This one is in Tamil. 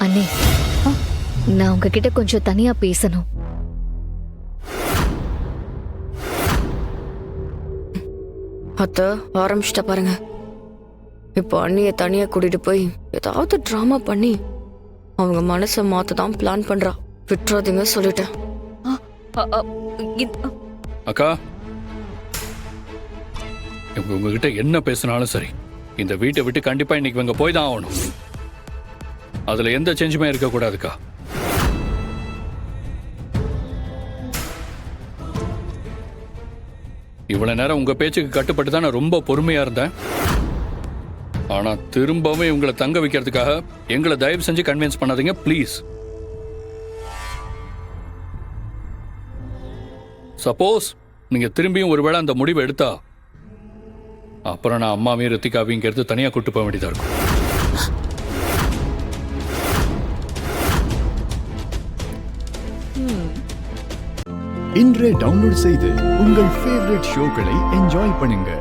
அண்ணே, நான் உங்ககிட்ட கொஞ்சம் தனியா பேசணும். அத்தை ஆரம்பிச்சிட்ட பாருங்க. இப்போ அண்ணியை தனியா கூட்டிட்டு போய் ஏதாவது டிராமா பண்ணி அவங்க மனசை மாத்ததான் பிளான் பண்றா. விட்டுறாதீங்க சொல்லிட்டேன். அக்கா, உங்ககிட்ட என்ன பேசினாலும் சரி, இந்த வீட்டை விட்டு கண்டிப்பா இன்னைக்கு இவங்க போய் தான் ஆகணும். அதுல எந்த சேஞ்சுமே இருக்கக்கூடாதுக்கா. இவ்வளவு நேரம் உங்க பேச்சுக்கு கட்டுப்பட்டு தான் நான் ரொம்ப பொறுமையா இருந்தேன். ஆனா திரும்பவும் இவங்களை தங்க வைக்கிறதுக்காக எங்களை தயவு செஞ்சு கன்வின்ஸ் பண்ணாதீங்க ப்ளீஸ். சப்போஸ் நீங்க திரும்பியும் ஒருவேளை அந்த முடிவை எடுத்தா அப்புறம் நான் அம்மாவையும் ரித்திகாவையும் இங்கிருந்து தனியா கூட்டு போக வேண்டியதா இருக்கும். இன்றே டவுன்லோட் செய்து உங்கள் ஃபேவரட் ஷோக்களை என்ஜாய் பண்ணுங்க.